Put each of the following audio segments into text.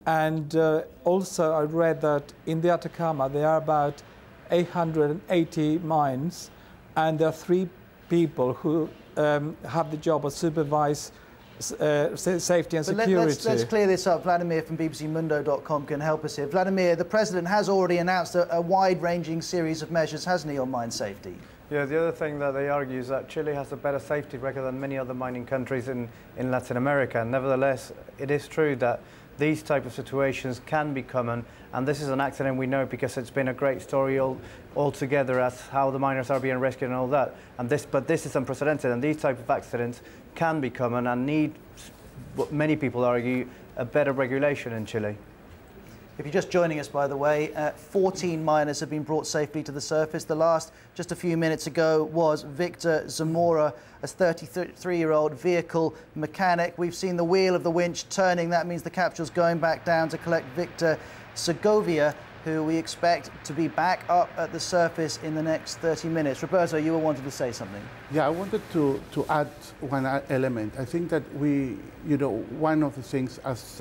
And also I read that in the Atacama there are about 880 mines, and there are 3 people who have the job of supervise safety and security. Let's clear this up. Vladimir from bbcmundo.com can help us here. Vladimir, the President has already announced a wide-ranging series of measures, hasn't he, on mine safety? Yeah, the other thing that they argue is that Chile has a better safety record than many other mining countries in Latin America. Nevertheless, it is true that these type of situations can be common, and this is an accident we know because it's been a great story altogether as how the miners are being rescued and all that. But this is unprecedented, and these type of accidents can be common and need, what many people argue, a better regulation in Chile. If you're just joining us, by the way, 14 miners have been brought safely to the surface. The last, just a few minutes ago, was Victor Zamora, a 33-year-old vehicle mechanic. We've seen the wheel of the winch turning. That means the capsule's going back down to collect Victor Segovia, who we expect to be back up at the surface in the next 30 minutes. Roberto, you were wanting to say something. Yeah, I wanted to add one element. I think that one of the things, as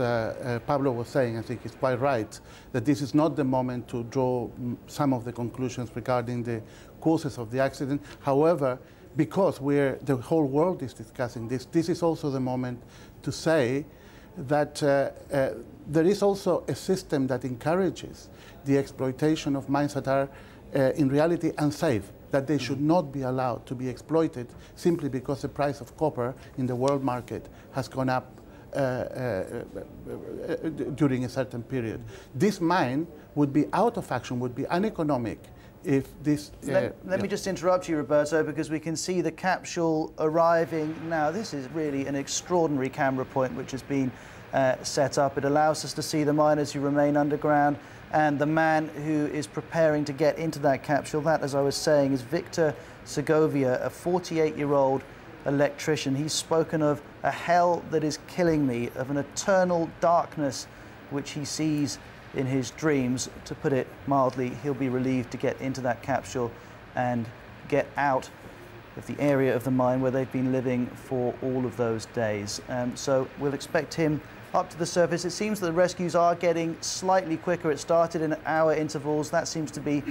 Pablo was saying, I think is quite right, that this is not the moment to draw some of the conclusions regarding the causes of the accident. However, because the whole world is discussing this is also the moment to say that there is also a system that encourages the exploitation of mines that are in reality unsafe, that they should not be allowed to be exploited simply because the price of copper in the world market has gone up during a certain period. This mine would be out of action, would be uneconomic if this... Let me just interrupt you, Roberto, because we can see the capsule arriving now. This is really an extraordinary camera point which has been set up. It allows us to see the miners who remain underground and the man who is preparing to get into that capsule. That, as I was saying, is Victor Segovia, a 48-year-old electrician. He's spoken of a hell that is killing me, of an eternal darkness which he sees in his dreams. To put it mildly, he'll be relieved to get into that capsule and get out of the area of the mine where they've been living for all of those days. So we'll expect him up to the surface. It seems that the rescues are getting slightly quicker. It started in hour intervals. That seems to be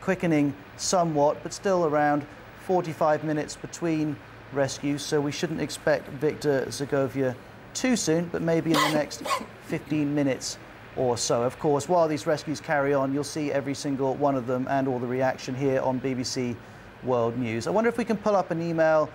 quickening somewhat, but still around 45 minutes between rescues. So we shouldn't expect Victor Segovia too soon, but maybe in the next 15 minutes or so. Of course, while these rescues carry on, you'll see every single one of them and all the reaction here on BBC World News. I wonder if we can pull up an email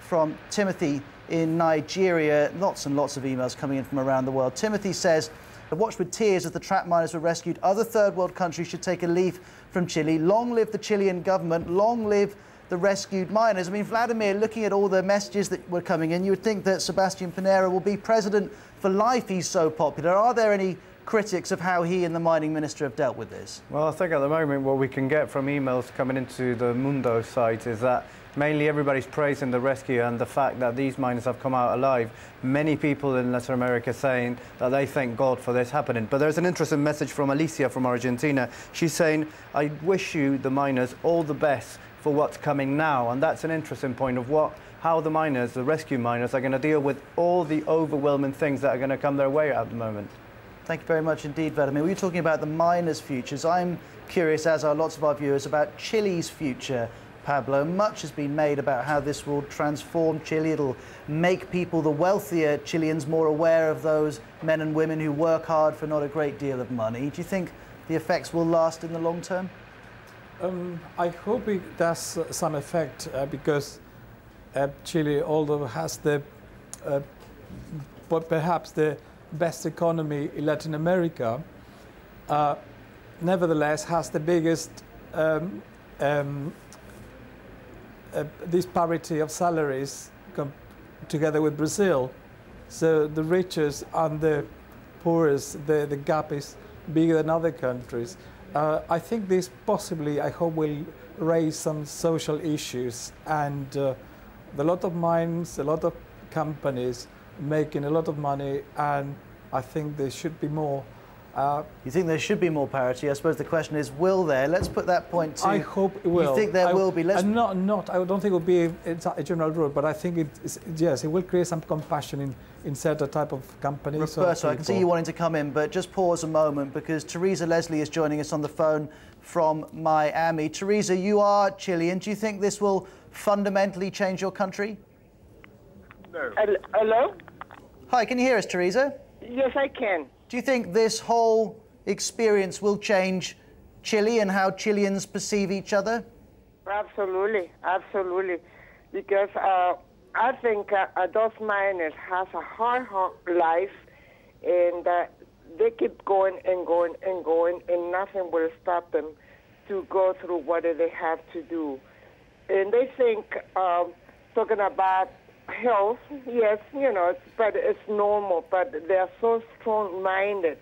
from Timothy in Nigeria. Lots and lots of emails coming in from around the world. Timothy says, "I watched with tears as the trapped miners were rescued. Other third world countries should take a leaf from Chile. Long live the Chilean government. Long live the rescued miners." I mean, Vladimir, looking at all the messages that were coming in, you would think that Sebastián Pinera will be president for life. He's so popular. Are there any critics of how he and the mining minister have dealt with this? Well, I think at the moment what we can get from emails coming into the Mundo site is that mainly everybody's praising the rescue and the fact that these miners have come out alive. Many people in Latin America saying that they thank God for this happening. But there's an interesting message from Alicia from Argentina. She's saying, "I wish you, the miners, all the best for what's coming now." And that's an interesting point of how the miners, the rescue miners, are going to deal with all the overwhelming things that are going to come their way at the moment. Thank you very much indeed, Vladimir. We were talking about the miners' futures. I'm curious, as are lots of our viewers, about Chile's future. Pablo, much has been made about how this will transform Chile. It'll make people, the wealthier Chileans, more aware of those men and women who work hard for not a great deal of money. Do you think the effects will last in the long term? I hope it does some effect because Chile, although has perhaps the best economy in Latin America, nevertheless has the biggest disparity of salaries together with Brazil. So the richest and the poorest, the gap is bigger than other countries. I think this possibly, I hope, will raise some social issues, and a lot of mines, a lot of companies making a lot of money, and I think there should be more You think there should be more parity? I suppose the question is, will there? Let's put that point to... I hope it will. You think there will be? I don't think it will be a general rule, but I think yes, it will create some compassion in certain type of companies. Roberto, I can see you wanting to come in, but just pause a moment because Teresa Leslie is joining us on the phone from Miami. Teresa, you are Chilean. Do you think this will fundamentally change your country? No. Hello? Hi, can you hear us, Teresa? Yes, I can. Do you think this whole experience will change Chile and how Chileans perceive each other? Absolutely, absolutely. Because I think those miners have a hard life, and they keep going and going and going, and nothing will stop them to go through what they have to do. And they think, talking about health, yes, but it's normal, but they're so strong-minded.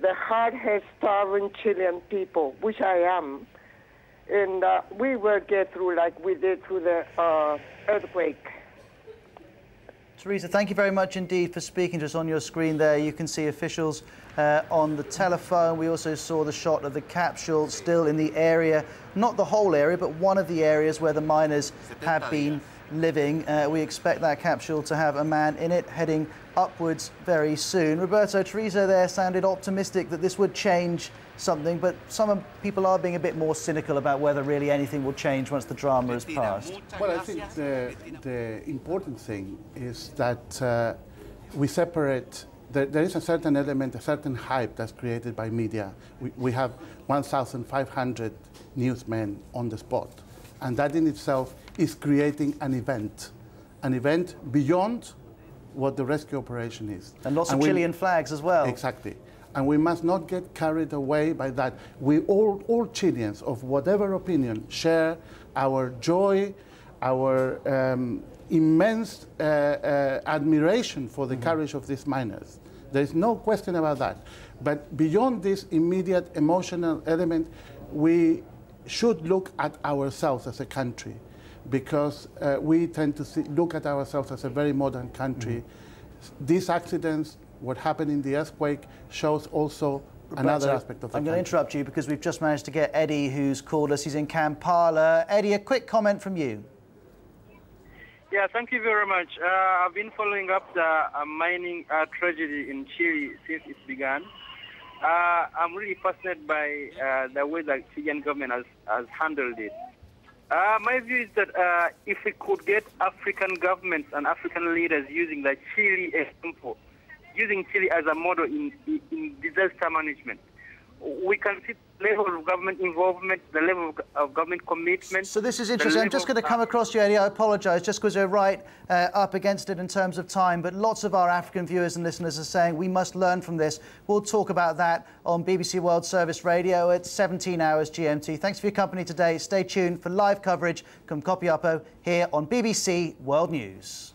The heart has starving Chilean people, which I am. And we will get through like we did through the earthquake. Teresa, thank you very much indeed for speaking to us. On your screen there, you can see officials on the telephone. We also saw the shot of the capsule still in the area, not the whole area, but one of the areas where the miners have been living. We expect that capsule to have a man in it heading upwards very soon. Roberto, Teresa there sounded optimistic that this would change something, but some people are being a bit more cynical about whether really anything will change once the drama has passed. Well, I think the important thing is that we separate. There is a certain element, a certain hype that's created by media. We have 1,500 newsmen on the spot, and that in itself is creating an event beyond what the rescue operation is. And lots of Chilean flags as well. Exactly. And we must not get carried away by that. We all Chileans of whatever opinion share our joy, our immense admiration for the courage of these miners. There is no question about that. But beyond this immediate emotional element, we should look at ourselves as a country, because we tend to look at ourselves as a very modern country. These accidents, what happened in the earthquake, shows also another aspect of the country. I'm going to interrupt you because we've just managed to get Eddie, who's called us. He's in Kampala. Eddie, a quick comment from you. Yeah, thank you very much. I've been following up the mining tragedy in Chile since it began. I'm really fascinated by the way the Chilean government has handled it. My view is that if we could get African governments and African leaders using the Chile example, using Chile as a model in disaster management, we can see the level of government involvement, the level of government commitment. So this is interesting. I'm just going to come across you, Eddie. I apologise, just because we're right up against it in terms of time. But lots of our African viewers and listeners are saying we must learn from this. We'll talk about that on BBC World Service Radio at 17 hours GMT. Thanks for your company today. Stay tuned for live coverage. Come Copiapo here on BBC World News.